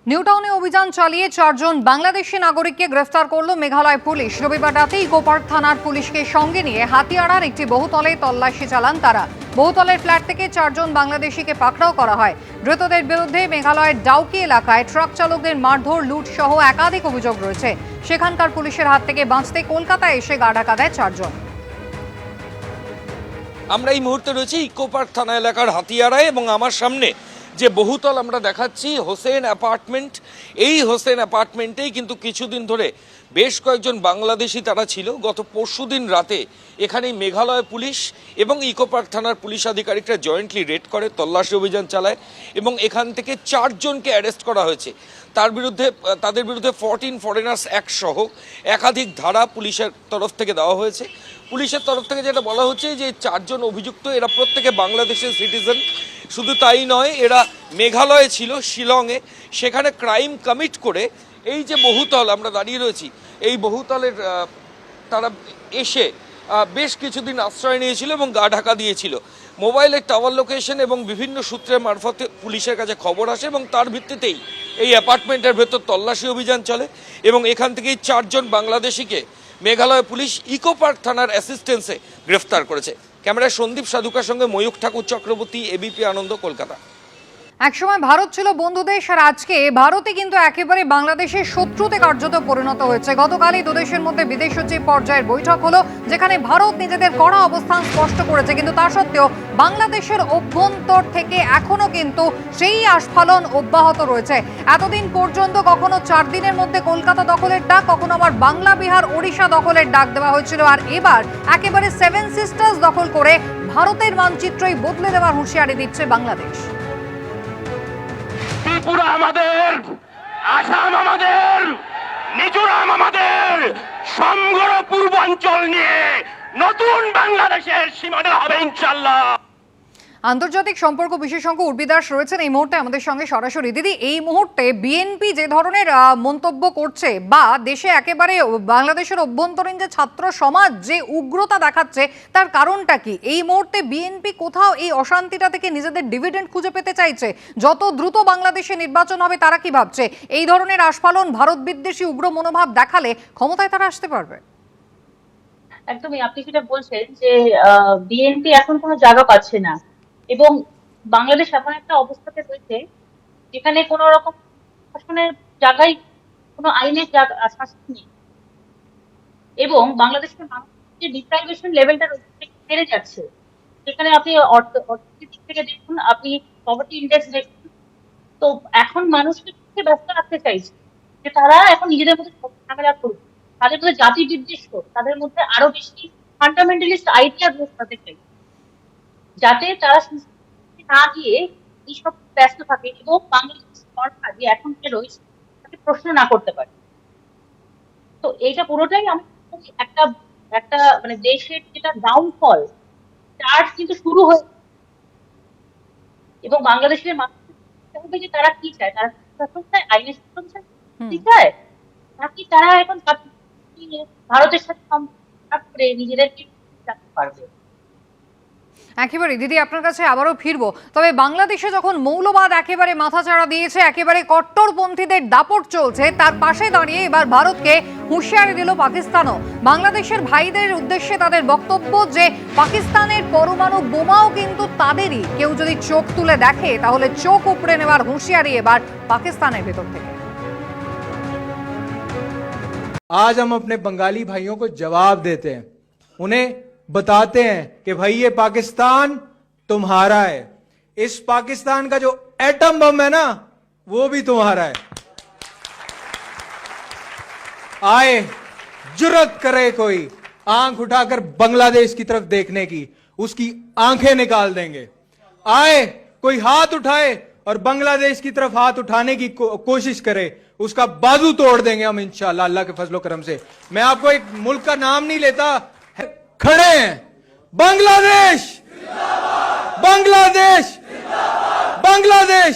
নিউটাউনে অভিযান চালিয়ে 4 জন বাংলাদেশি নাগরিককে গ্রেফতার করল মেঘালয় পুলিশ। রবিবার রাতে ইকোপার্ক থানার পুলিশকে সঙ্গে নিয়ে হাতিয়াড়ার একটি বহুতলে তল্লাশি চালান তারা। বহুতলের ফ্ল্যাট থেকে 4 জন বাংলাদেশিকে পাকড়াও করা হয়। ধৃতদের বিরুদ্ধে মেঘালয়ের ডাউকি এলাকায় ট্রাক চালকদের মারধর, লুট সহ একাধিক অভিযোগ রয়েছে। সেখানকার পুলিশের হাত থেকে বাঁচতে কলকাতায় এসে গা ঢাকা দেয় 4 জন। আমরা এই মুহূর্তে রয়েছি ইকোপার্ক থানা এলাকার হাতিয়াড়ায় এবং আমার সামনে যে বহুতল আমরা দেখাচ্ছি হোসেন অ্যাপার্টমেন্ট। এই হোসেন অ্যাপার্টমেন্টেই কিন্তু কিছুদিন ধরে বেশ কয়েকজন বাংলাদেশি তারা ছিল। গত পরশুদিন রাতে এখানে মেঘালয় পুলিশ এবং ইকোপার্ক থানার পুলিশ আধিকারিকরা জয়েন্টলি রেড করে তল্লাশি অভিযান চালায় এবং এখান থেকে 4 জনকে অ্যারেস্ট করা হয়েছে। তাদের বিরুদ্ধে 14 ফরেনার্স অ্যাক্ট সহ একাধিক ধারা পুলিশের তরফ থেকে দেওয়া হয়েছে। পুলিশের তরফ থেকে যেটা বলা হচ্ছে যে 4 জন অভিযুক্ত এরা প্রত্যেকে বাংলাদেশের সিটিজেন। শুধু তাই নয়, এরা মেঘালয়ে ছিল, শিলংয়ে, সেখানে ক্রাইম কমিট করে এই যে বহুতল আমরা দাঁড়িয়ে রয়েছি, এই বহুতলের তারা এসে বেশ কিছুদিন আশ্রয় নিয়েছিল এবং গা ঢাকা দিয়েছিল। মোবাইলের টাওয়ার লোকেশন এবং বিভিন্ন সূত্রের মারফতে পুলিশের কাছে খবর আসে এবং তার ভিত্তিতেই এই অ্যাপার্টমেন্টের ভেতর তল্লাশি অভিযান চলে এবং এখান থেকেই 4 জন বাংলাদেশিকে মেঘালয় পুলিশ ইকোপার্ক থানার অ্যাসিস্ট্যান্সে গ্রেফতার করেছে। ক্যামেরায় সন্দীপ সাধুকার সঙ্গে ময়ূখ ঠাকুর চক্রবর্তী, এবিপি আনন্দ, কলকাতা। একসময় ভারত ছিল বন্ধু দেশ, আর আজকে ভারতই কিন্তু একেবারে বাংলাদেশের শত্রুতে কার্যত পরিণত হয়েছে। গতকালই দুদেশের মধ্যে বিদেশ সচিব পর্যায়ের বৈঠক হলো, যেখানে ভারত নিজেদের কড়া অবস্থান স্পষ্ট করেছে। কিন্তু তা সত্ত্বেও বাংলাদেশের অভ্যন্তর থেকে এখনো কিন্তু সেই আস্ফালন অব্যাহত রয়েছে। এতদিন পর্যন্ত কখনো 4 দিনের মধ্যে কলকাতা দখলের ডাক, কখনো আবার বাংলা, বিহার, ওড়িশা দখলের ডাক দেওয়া হয়েছিল, আর এবার একেবারে 7 সিস্টার্স দখল করে ভারতের মানচিত্রই বদলে দেওয়ার হুঁশিয়ারি দিচ্ছে বাংলাদেশ। ত্রিপুরা আমাদের, আসাম আমাদের, মিজোরাম আমাদের, সমগ্র পূর্বাঞ্চল নিয়ে নতুন বাংলাদেশের সীমানা হবে ইনশাআল্লাহ। আন্তর্জাতিক সম্পর্ক বিশেষজ্ঞ উর্বি দাস রয়েছেন এই মুহূর্তে আমাদের সঙ্গে সরাসরি। দিদি, এই মুহূর্তে বিএনপি যে ধরনের মন্তব্য করছে বা দেশে একেবারে বাংলাদেশের অভ্যন্তরীণ যে ছাত্র সমাজ যে উগ্রতা দেখাচ্ছে, তার কারণটা কি? এই মুহূর্তে বিএনপি কোথাও এই অশান্তিটা থেকে নিজেদের ডিভিডেন্ড খুঁজে পেতে চাইছে? যত দ্রুত বাংলাদেশে নির্বাচন হবে তারা কি ভাবছে এই ধরনের আস্ফালন, ভারত বিদ্বেষী উগ্র মনোভাব দেখালে ক্ষমতায় তারা আসতে পারবে? একদমই, আপনি যেটা বলছেন যে বিএনপি এখন কোনো জায়গা পাচ্ছে না এবং বাংলাদেশ এমন একটা অবস্থাতে রয়েছে যেখানে কোনো রকম শাসনের জায়গায় কোনো আইনের শাসন নেই এবং বাংলাদেশের মানুষের যে ডিপ্রাইভেশন লেভেলটা বেড়ে যাচ্ছে। যেখানে আপনি অর্থনৈতিক দিক থেকে দেখুন, আপনি পভার্টি ইন্ডেক্স দেখুন, তো এখন মানুষকে ব্যস্ত রাখতে চাইছে যে তারা এখন নিজেদের মধ্যে ঝামেলা করবে, তাদের মধ্যে জাতি বিদ্বেষ, তাদের মধ্যে আরো বেশি ফান্ডামেন্টালিস্ট আইডিয়া গ্রোথ করতে চাইছে, যাতে তারা না গিয়ে এইসব ব্যস্ত থাকে এবং বাংলাদেশ সরকার যে এখন যে রয়েছে তাকে প্রশ্ন না করতে পারে। তো এইটা পুরোটাই আমি একটা একটা মানে দেশের যেটা ডাউনফল তার কিন্তু শুরু হয়ে এবং বাংলাদেশের মানুষ হবে যে তারা কি চায়, তারা শাসন চায়, আইনের শাসন চায়, কি চায়, নাকি তারা এখন ভারতের সাথে সম্পর্ক করে নিজেদেরকে রাখতে পারবে। একেবারে দিদি, আপনার কাছে আবারও ফিরবো। তবে বাংলাদেশে যখন মৌলবাদ একেবারে মাথাচাড়া দিয়েছে, একেবারে কট্টরপন্থীদের দাপট চলছে, তার পাশে দাঁড়িয়ে এবার ভারতকে হুঁশিয়ারি দিল পাকিস্তানও। বাংলাদেশের ভাইদের উদ্দেশ্যে তাদের বক্তব্য যে পাকিস্তানের পরমাণু বোমাও কিন্তু তাদেরই, কেউ যদি চোখ তুলে দেখে তাহলে চোখ উপড়ে নেওয়ার হুঁশিয়ারি এবার পাকিস্তানের ভেতর থেকে। आज हम अपने बंगाली भाइयों को जवाब देते हैं, उन्हें बताते हैं कि भाई ये पाकिस्तान तुम्हारा है, इस पाकिस्तान का जो एटम बम है ना वो भी तुम्हारा है। आए जुर्रत करे कोई आंख उठाकर बांग्लादेश की तरफ देखने की, उसकी आंखें निकाल देंगे। आए कोई हाथ उठाए और बांग्लादेश की तरफ हाथ उठाने की कोशिश करे, उसका बाजू तोड़ देंगे हम इंशाअल्लाह, अल्लाह के फजलो करम से। मैं आपको एक मुल्क का नाम नहीं लेता, खड़े हैं बांग्लादेश, बांग्लादेश, बांग्लादेश।